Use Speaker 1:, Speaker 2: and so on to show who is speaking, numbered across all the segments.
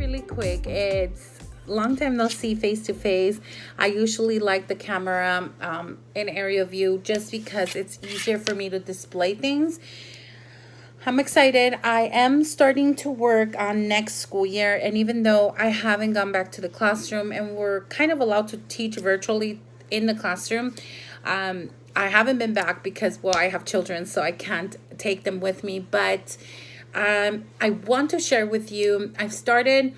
Speaker 1: really quick. It's long time no see face to face. I usually like the camera in area view just because it's easier for me to display things. I'm excited. I am starting to work on next school year, and even though I haven't gone back to the classroom and we're kind of allowed to teach virtually in the classroom, I haven't been back because, well, I have children, so I can't take them with me. But I want to share with you, I've started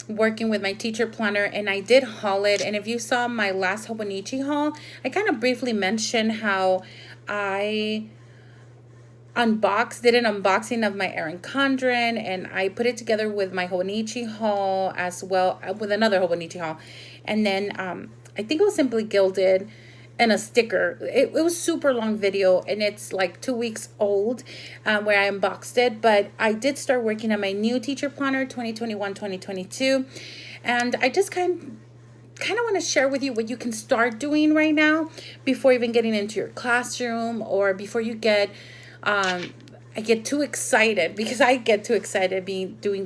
Speaker 1: working with my teacher planner, and I did haul it. And if you saw my last Hobonichi haul, I kind of briefly mentioned how I did an unboxing of my Erin Condren, and I put it together with my Hobonichi haul as well, with another Hobonichi haul. And then I think it was Simply Gilded and a sticker. It was super long video, and it's like 2 weeks old where I unboxed it. But I did start working on my new teacher planner 2021-2022, and I just kind of want to share with you what you can start doing right now before even getting into your classroom, or before you get I get too excited, because I get too excited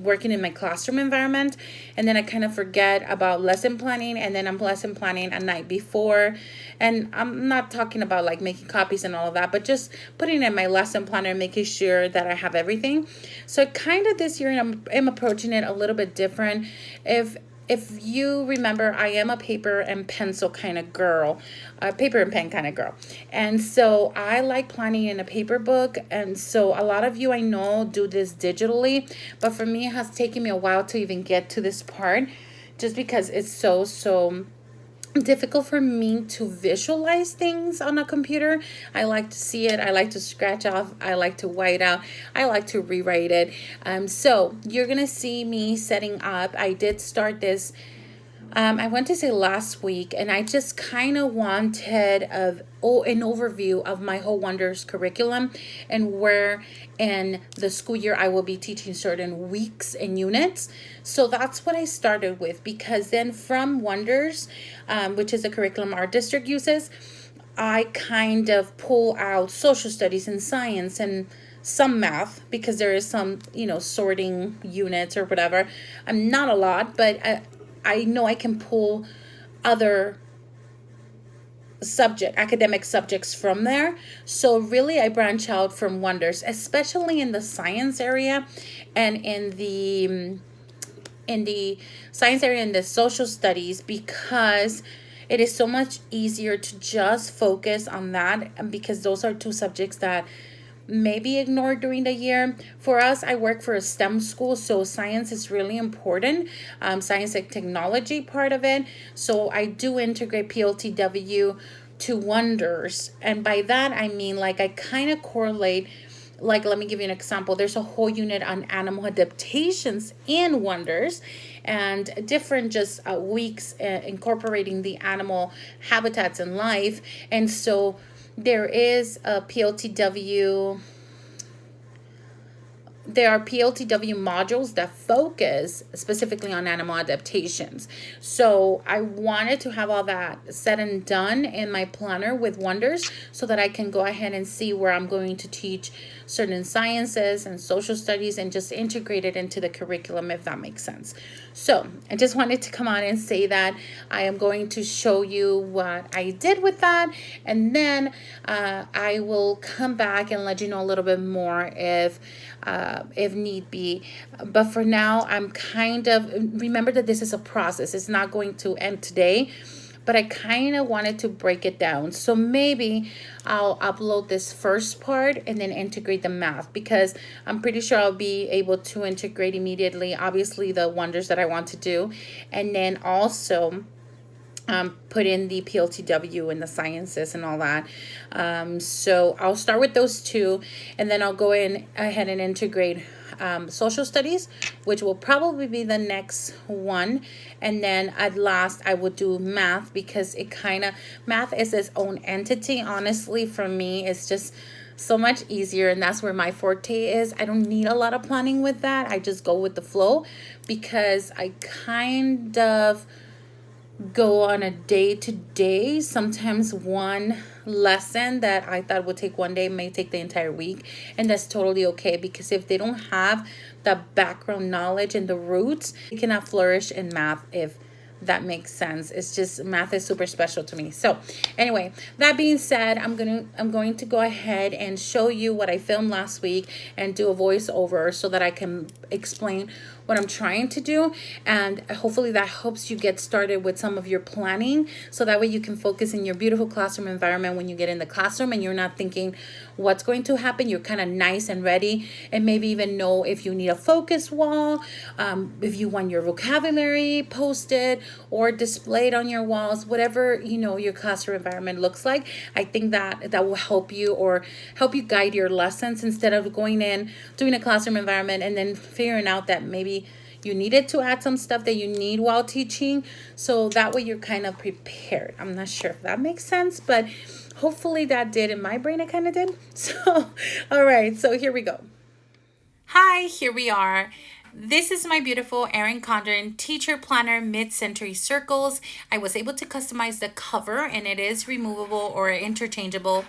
Speaker 1: working in my classroom environment, and then I kind of forget about lesson planning, and then I'm lesson planning a night before. And I'm not talking about like making copies and all of that, but just putting in my lesson planner and making sure that I have everything. So kind of this year I'm approaching it a little bit different. If you remember, I am a paper and pencil kind of girl, a paper and pen kind of girl. And so I like planning in a paper book. And so a lot of you I know do this digitally, but for me, it has taken me a while to even get to this part, just because it's so difficult for me to visualize things on a computer. I like to see it. I like to scratch off. I like to white out. I like to rewrite it. So you're gonna see me setting up. I did start this I want to say last week, and I just kind of wanted an overview of my whole Wonders curriculum and where in the school year I will be teaching certain weeks and units. So that's what I started with, because then from Wonders, which is a curriculum our district uses, I kind of pull out social studies and science and some math, because there is some, sorting units or whatever. Not a lot, but I know I can pull other academic subjects from there. So really I branch out from Wonders, especially in the science area, and in the science area and the social studies, because it is so much easier to just focus on that, and because those are two subjects that may be ignored during the year. For us, I work for a STEM school, so science is really important, science and technology part of it. So I do integrate PLTW to Wonders, and by that I mean, like, I kind of correlate. Like, let me give you an example. There's a whole unit on animal adaptations in Wonders, and different just weeks incorporating the animal habitats and life. And so there is a PLTW. There are PLTW modules that focus specifically on animal adaptations. So I wanted to have all that said and done in my planner with Wonders, so that I can go ahead and see where I'm going to teach certain sciences and social studies, and just integrate it into the curriculum, if that makes sense. So I just wanted to come on and say that I am going to show you what I did with that, and then I will come back and let you know a little bit more if need be. But for now, I'm remember that this is a process. It's not going to end today, but I kind of wanted to break it down. So maybe I'll upload this first part and then integrate the math, because I'm pretty sure I'll be able to integrate immediately, obviously, the Wonders that I want to do, and then also put in the PLTW and the sciences and all that. So I'll start with those two, and then I'll go ahead and integrate social studies, which will probably be the next one. And then at last I would do math, because math is its own entity. Honestly, for me, it's just so much easier, and that's where my forte is. I don't need a lot of planning with that. I just go with the flow, because I kind of go on a day to day. Sometimes one lesson that I thought would take one day may take the entire week, and that's totally okay, because if they don't have the background knowledge and the roots, they cannot flourish in math. If that makes sense. It's just math is super special to me. So anyway, that being said, I'm going to go ahead and show you what I filmed last week and do a voiceover so that I can explain what I'm trying to do, and hopefully that helps you get started with some of your planning, so that way you can focus in your beautiful classroom environment when you get in the classroom and you're not thinking what's going to happen. You're kind of nice and ready, and maybe even know if you need a focus wall, if you want your vocabulary posted or displayed on your walls, whatever your classroom environment looks like. I think that will help you, or help you guide your lessons, instead of going in doing a classroom environment and then figuring out that maybe you needed to add some stuff that you need while teaching. So that way you're kind of prepared. I'm not sure if that makes sense, but hopefully that did. In my brain it kind of did. So all right, so here we go. Hi, here we are. This is my beautiful Erin Condren Teacher Planner Mid-Century Circles. I was able to customize the cover, and it is removable or interchangeable.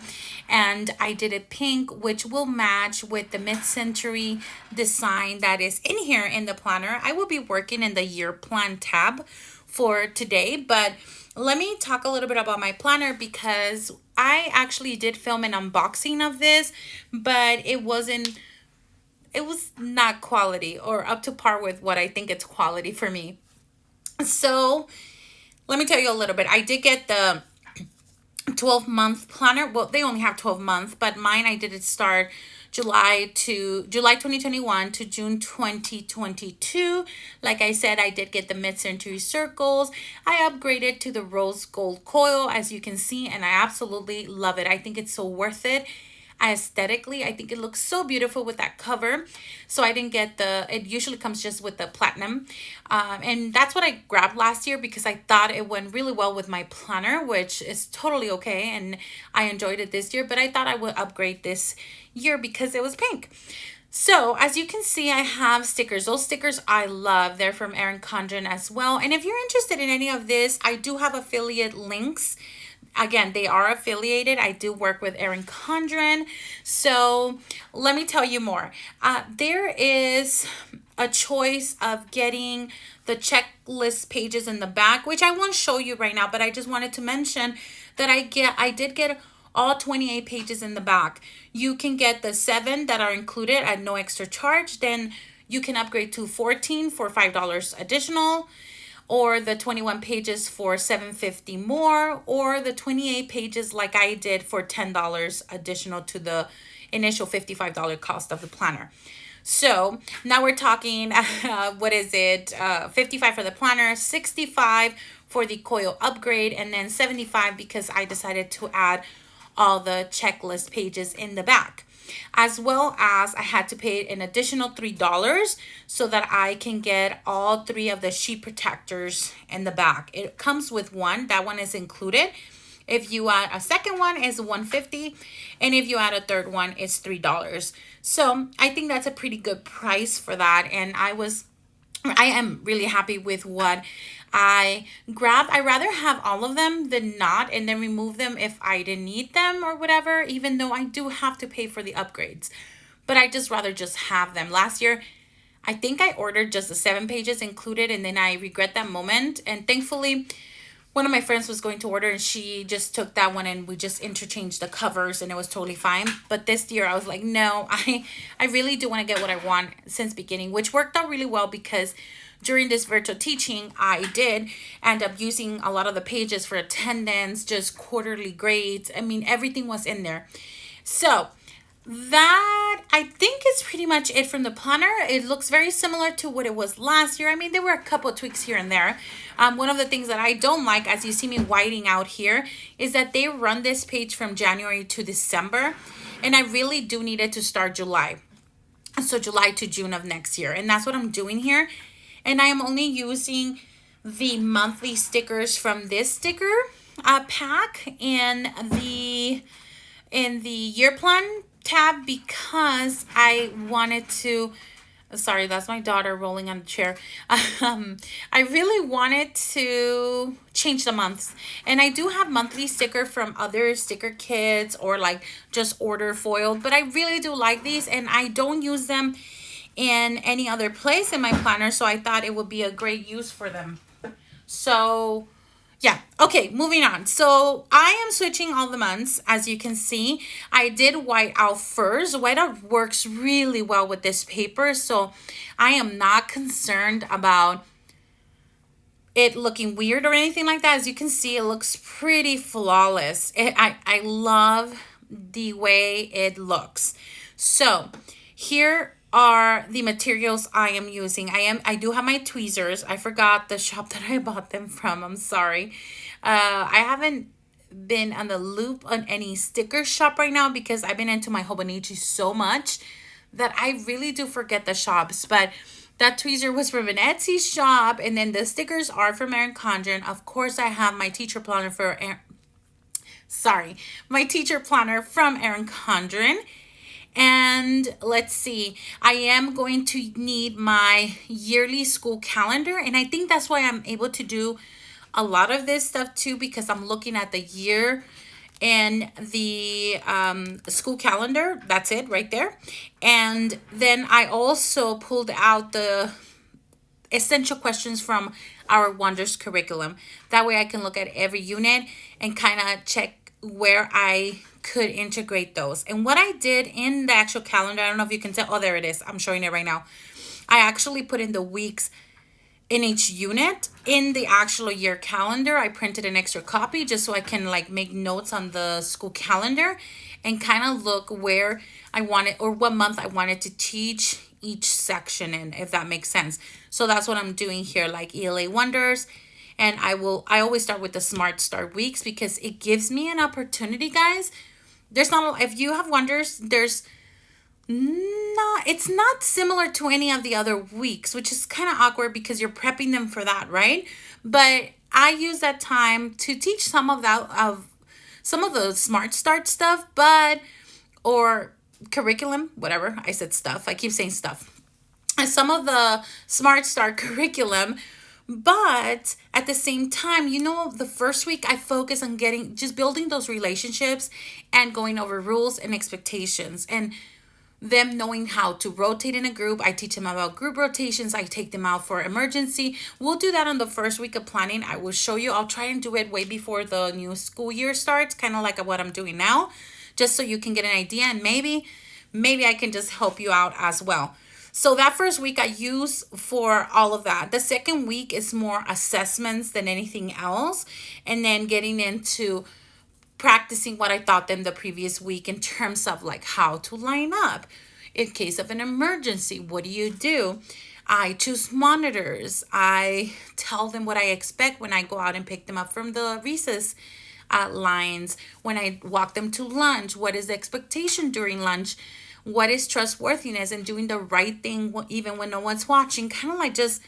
Speaker 1: And I did it pink, which will match with the mid-century design that is in here in the planner. I will be working in the year plan tab for today, but let me talk a little bit about my planner, because I actually did film an unboxing of this, but it was not quality or up to par with what I think it's quality for me. So let me tell you a little bit. I did get the 12-month planner. Well, they only have 12 months, but mine, I did it start July 2021 to June 2022. Like I said, I did get the mid-century circles. I upgraded to the rose gold coil, as you can see, and I absolutely love it. I think it's so worth it. Aesthetically, I think it looks so beautiful with that cover. So I didn't get it usually comes just with the platinum. And that's what I grabbed last year, because I thought it went really well with my planner, which is totally okay. And I enjoyed it this year, but I thought I would upgrade this year because it was pink. So as you can see, I have stickers. Those stickers I love. They're from Erin Condren as well. And if you're interested in any of this, I do have affiliate links. Again, they are affiliated. I do work with Erin Condren. So let me tell you more. There is a choice of getting the checklist pages in the back, which I won't show you right now, but I just wanted to mention that I did get all 28 pages in the back. You can get the 7 that are included at no extra charge. Then you can upgrade to 14 for $5 additional, or the 21 pages for $7.50 more, or the 28 pages like I did for $10 additional to the initial $55 cost of the planner. So now we're talking, what is it? 55 for the planner, 65 for the coil upgrade, and then 75 because I decided to add all the checklist pages in the back. As well as I had to pay an additional $3 so that I can get all 3 of the sheet protectors in the back. It comes with one. That one is included. If you add a second one, is $150, and if you add a third one, it's $3. So I think that's a pretty good price for that, and I am really happy with what I grabbed. I rather have all of them than not, and then remove them if I didn't need them or whatever, even though I do have to pay for the upgrades. But I just rather just have them. Last year, I think I ordered just the 7 pages included, and then I regret that moment. And thankfully, one of my friends was going to order, and she just took that one, and we just interchanged the covers, and it was totally fine. But this year I was like, no, I really do want to get what I want since beginning, which worked out really well, because during this virtual teaching, I did end up using a lot of the pages for attendance, just quarterly grades. I mean, everything was in there. So that, I think, is pretty much it from the planner. It looks very similar to what it was last year. I mean, there were a couple of tweaks here and there. One of the things that I don't like, as you see me whiting out here, is that they run this page from January to December, and I really do need it to start July. So July to June of next year, and that's what I'm doing here. And I am only using the monthly stickers from this sticker pack in the year plan tab, because I wanted to Sorry, that's my daughter rolling on the chair. I really wanted to change the months. And I do have monthly sticker from other sticker kits or like just order foiled. But I really do like these and I don't use them in any other place in my planner. So I thought it would be a great use for them. So yeah, okay, moving on. So I am switching all the months. As you can see, I did white out first. White out works really well with this paper, so I am not concerned about it looking weird or anything like that. As you can see, it looks pretty flawless. I love the way it looks. So here are the materials I am using. I do have my tweezers. I forgot the shop that I bought them from. I'm sorry. I haven't been on the loop on any sticker shop right now because I've been into my Hobonichi so much that I really do forget the shops. But that tweezer was from an Etsy shop, and then the stickers are from Erin Condren. Of course, I have my teacher planner my teacher planner from Erin Condren. And let's see, I am going to need my yearly school calendar. And I think that's why I'm able to do a lot of this stuff too, because I'm looking at the year and the school calendar. That's it right there. And then I also pulled out the essential questions from our Wonders curriculum. That way I can look at every unit and kind of check where I could integrate those. And what I did in the actual calendar, I don't know if you can tell. Oh, there it is. I'm showing it right now. I actually put in the weeks in each unit in the actual year calendar. I printed an extra copy just so I can like make notes on the school calendar and kind of look where I wanted or what month I wanted to teach each section in, if that makes sense. So that's what I'm doing here, like ELA Wonders. And I always start with the Smart Start weeks because it gives me an opportunity, guys. There's not, if you have Wonders, it's not similar to any of the other weeks, which is kind of awkward because you're prepping them for that, right? But I use that time to teach some of the Smart Start stuff, or curriculum, whatever. I said stuff. I keep saying stuff. And some of the Smart Start curriculum. But at the same time, the first week I focus on just building those relationships and going over rules and expectations and them knowing how to rotate in a group. I teach them about group rotations. I take them out for emergency. We'll do that on the first week of planning. I will show you. I'll try and do it way before the new school year starts, kind of like what I'm doing now, just so you can get an idea. And maybe I can just help you out as well. So that first week I use for all of that. The second week is more assessments than anything else. And then getting into practicing what I taught them the previous week in terms of like how to line up. In case of an emergency, what do you do? I choose monitors. I tell them what I expect when I go out and pick them up from the recess lines. When I walk them to lunch, what is the expectation during lunch? What is trustworthiness and doing the right thing even when no one's watching? Kind of like just,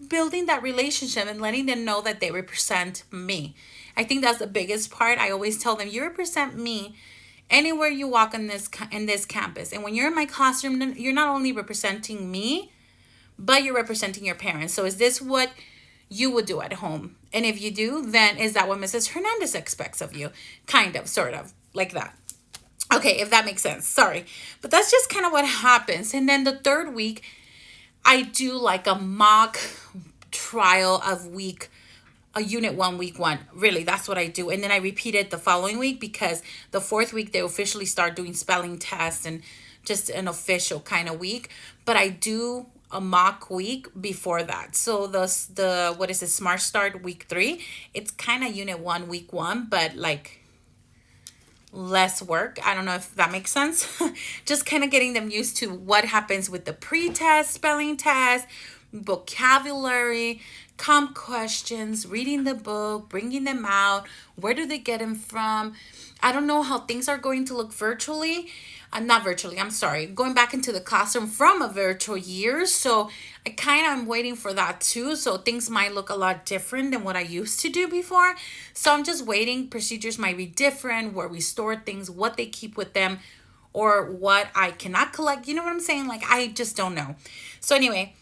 Speaker 1: building that relationship and letting them know that they represent me. I think that's the biggest part. I always tell them, you represent me anywhere you walk in this campus. And when you're in my classroom, you're not only representing me, but you're representing your parents. So is this what you would do at home? And if you do, then is that what Mrs. Hernandez expects of you? Kind of, sort of, like that. Okay, if that makes sense. Sorry. But that's just kind of what happens. And then the third week, I do like a mock trial of unit 1, week 1. Really, that's what I do. And then I repeat it the following week because the fourth week, they officially start doing spelling tests and just an official kind of week. But I do a mock week before that. So the what is it, Smart Start week 3, it's kind of unit 1, week 1, but like less work. I don't know if that makes sense. Just kind of getting them used to what happens with the pre-test, spelling test, vocabulary, comp questions, reading the book, bringing them out. Where do they get them from? I don't know how things are going to look virtually. Not virtually, I'm sorry. Going back into the classroom from a virtual year. So I kind of am waiting for that too. So things might look a lot different than what I used to do before. So I'm just waiting. Procedures might be different, where we store things, what they keep with them, or what I cannot collect. You know what I'm saying? Like, I just don't know. So anyway,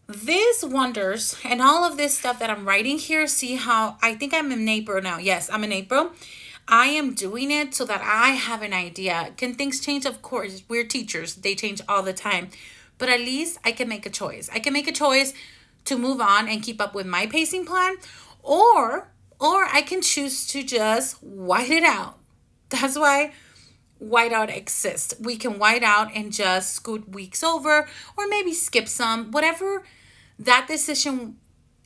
Speaker 1: this wonders and all of this stuff that I'm writing here, see how I think I'm in April now. Yes, I'm in April. I am doing it so that I have an idea. Can things change? Of course. We're teachers. They change all the time. But at least I can make a choice. I can make a choice to move on and keep up with my pacing plan, or I can choose to just white it out. That's why whiteout exists. We can white out and just scoot weeks over, or maybe skip some. Whatever that decision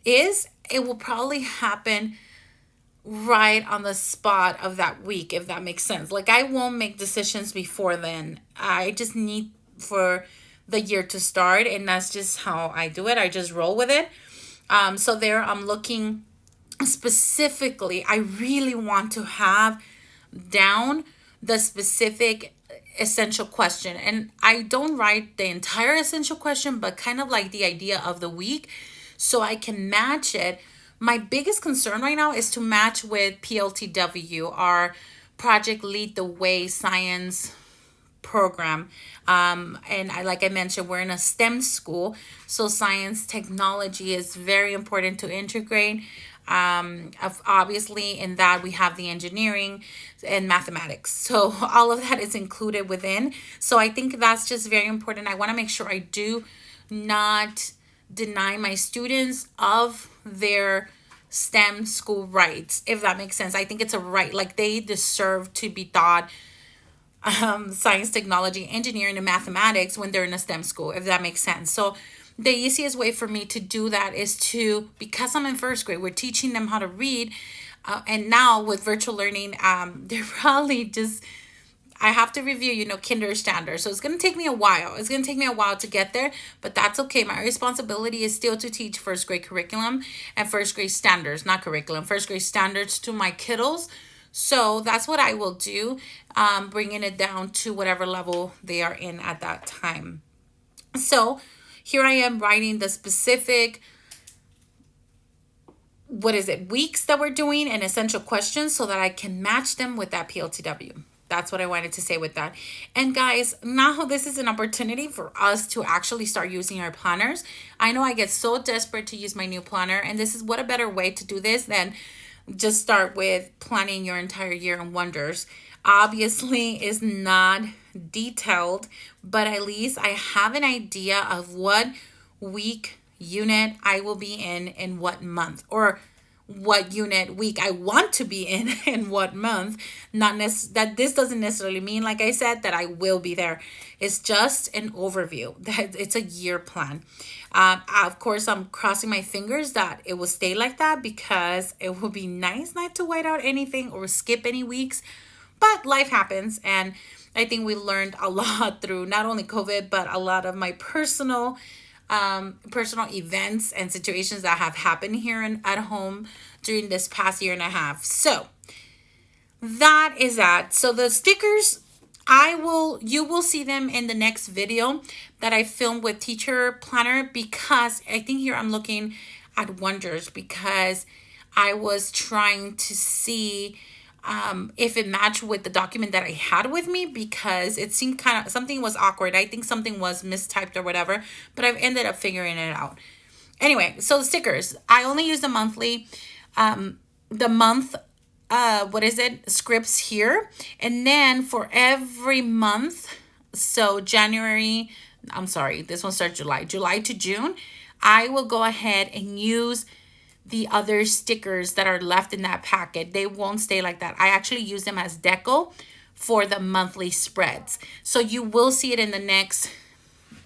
Speaker 1: is, it will probably happen right on the spot of that week, if that makes sense. Like, I won't make decisions before then. I just need for the year to start, and that's just how I do it. I just roll with it. So there I'm looking specifically. I really want to have down the specific essential question, and I don't write the entire essential question, but kind of like the idea of the week, so I can match it. My biggest concern right now is to match with PLTW, our Project Lead the Way science program. And like I mentioned, we're in a STEM school, so science technology is very important to integrate. Obviously in that we have the engineering and mathematics, so all of that is included within. So I think that's just very important. I want to make sure I do not deny my students of their STEM school rights, if that makes sense. I think it's a right, like they deserve to be taught science, technology, engineering, and mathematics when they're in a STEM school, if that makes sense. So the easiest way for me to do that is to, because I'm in first grade, we're teaching them how to read. And now with virtual learning, they're probably just, I have to review, kinder standards. So it's going to take me a while. It's going to take me a while to get there, but that's okay. My responsibility is still to teach first grade curriculum and first grade standards, not curriculum, first grade standards to my kiddos. So that's what I will do, bringing it down to whatever level they are in at that time. So here I am writing the specific, weeks that we're doing and essential questions so that I can match them with that PLTW. That's what I wanted to say with that. And guys, now this is an opportunity for us to actually start using our planners. I know I get so desperate to use my new planner, and this is what a better way to do this than just start with planning your entire year in wonders. Obviously, is not detailed, but at least I have an idea of what week, unit I will be in what month, or what unit, week I want to be in what month. Not that this doesn't necessarily mean, like I said, that I will be there. It's just an overview. That it's a year plan. Of course, I'm crossing my fingers that it will stay like that, because it would be nice not to white out anything or skip any weeks. But life happens, and I think we learned a lot through not only COVID, but a lot of my personal events and situations that have happened here at home during this past year and a half. So that is that. So the stickers, you will see them in the next video that I filmed with Teacher Planner, because I think here I'm looking at wonders, because I was trying to see if it matched with the document that I had with me, because it seemed kind of, something was awkward. I think something was mistyped or whatever, but I've ended up figuring it out. Anyway, so the stickers, I only use the monthly, the month, scripts here. And then for every month, so this one starts July to June, I will go ahead and use the other stickers that are left in that packet. They won't stay like that. I actually use them as deco for the monthly spreads. So you will see it in the next,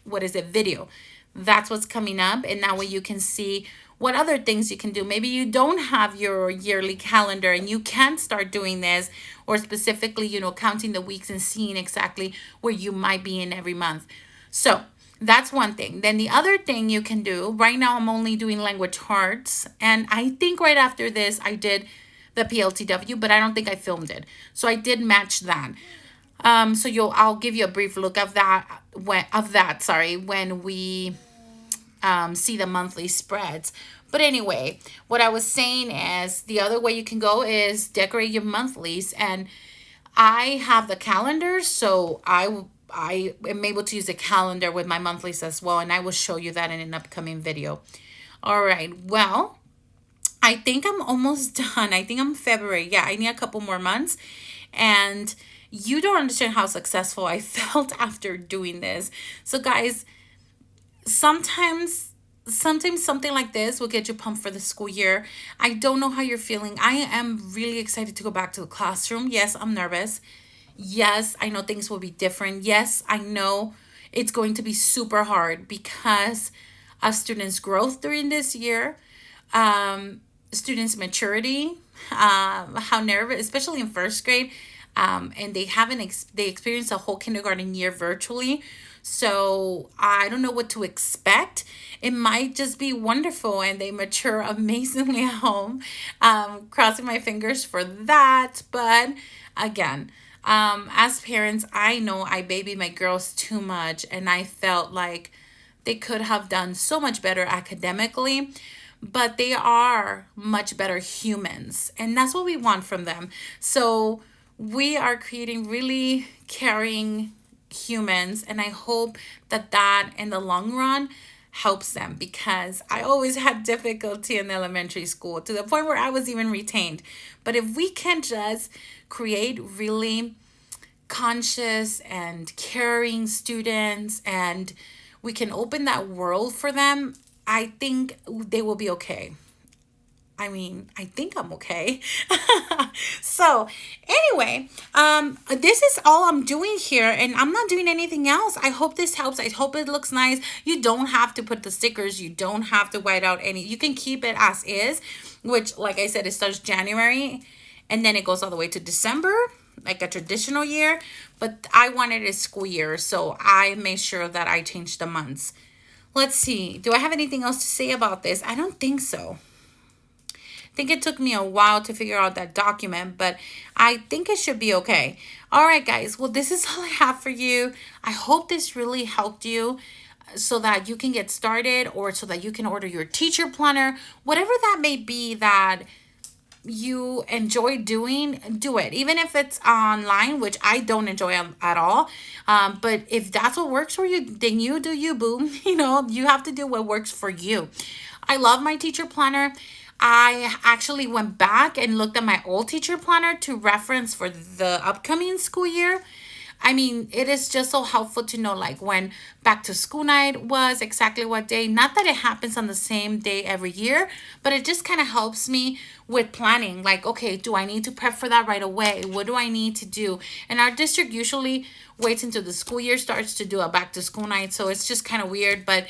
Speaker 1: video. That's what's coming up. And that way you can see what other things you can do. Maybe you don't have your yearly calendar and you can start doing this, or specifically, counting the weeks and seeing exactly where you might be in every month. So that's one thing. Then the other thing you can do, right now I'm only doing language charts, and I think right after this I did the PLTW, but I don't think I filmed it. So I did match that. I'll give you a brief look of that when we see the monthly spreads. But anyway, what I was saying is the other way you can go is decorate your monthlies, and I have the calendar, so I am able to use the calendar with my monthlies as well, and I will show you that in an upcoming video. All right, well, I think I'm almost done. I think I'm February. Yeah, I need a couple more months. And you don't understand how successful I felt after doing this. So guys, sometimes something like this will get you pumped for the school year. I don't know how you're feeling. I am really excited to go back to the classroom. Yes, I'm nervous. Yes, I know things will be different. Yes, I know it's going to be super hard because of students' growth during this year, students' maturity, how nervous, especially in first grade, and they haven't they experienced a whole kindergarten year virtually. So I don't know what to expect. It might just be wonderful and they mature amazingly at home. Crossing my fingers for that. But again, as parents, I know I babied my girls too much and I felt like they could have done so much better academically, but they are much better humans, and that's what we want from them. So we are creating really caring humans, and I hope that that in the long run helps them, because I always had difficulty in elementary school to the point where I was even retained. But if we can just create really conscious and caring students, and we can open that world for them, I think they will be okay. I mean, I think I'm okay. So, anyway, this is all I'm doing here, and I'm not doing anything else. I hope this helps. I hope it looks nice. You don't have to put the stickers. You don't have to white out any. You can keep it as is, which, like I said, it starts January, and then it goes all the way to December, like a traditional year. But I wanted a school year, so I made sure that I changed the months. Let's see. Do I have anything else to say about this? I don't think so. I think it took me a while to figure out that document, but I think it should be okay. All right, guys. Well, this is all I have for you. I hope this really helped you so that you can get started, or so that you can order your teacher planner, whatever that may be that you enjoy doing, do it. Even if it's online, which I don't enjoy at all. But if that's what works for you, then you do you, boo. You know, you have to do what works for you. I love my teacher planner. I actually went back and looked at my old teacher planner to reference for the upcoming school year. I mean, it is just so helpful to know like when back to school night was, exactly what day. Not that it happens on the same day every year, but it just kind of helps me with planning. Like, okay, do I need to prep for that right away? What do I need to do? And our district usually waits until the school year starts to do a back to school night. So it's just kind of weird, but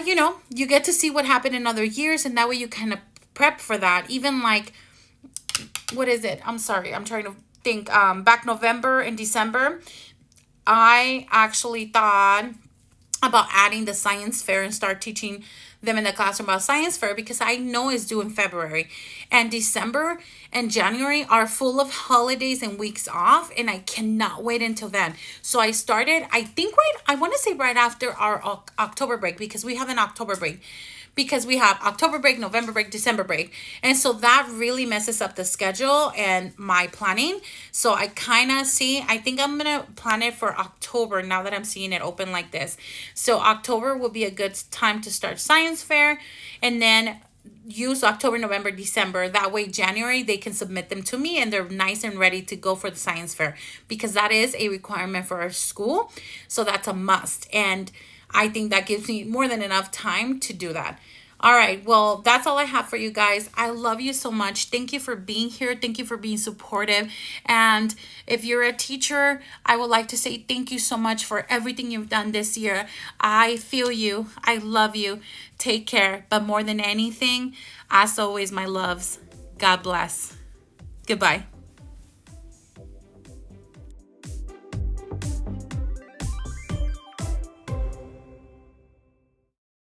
Speaker 1: you know, you get to see what happened in other years, and that way you kind of prep for that. Even like, what is it? I'm sorry, I'm trying to think. Back November and December, I actually thought about adding the science fair and start teaching them in the classroom about science fair, because I know it's due in February, and December and January are full of holidays and weeks off, and I cannot wait until then. So I started, I think I want to say right after our October break, because we have an October break, because we have October break, November break, December break. And so that really messes up the schedule and my planning. So I kind of I think I'm going to plan it for October now that I'm seeing it open like this. So October will be a good time to start science fair, and then use October, November, December. That way January they can submit them to me and they're nice and ready to go for the science fair, because that is a requirement for our school. So that's a must. And I think that gives me more than enough time to do that. All right, well, that's all I have for you guys. I love you so much. Thank you for being here. Thank you for being supportive. And if you're a teacher, I would like to say thank you so much for everything you've done this year. I feel you. I love you. Take care. But more than anything, as always, my loves, God bless. Goodbye.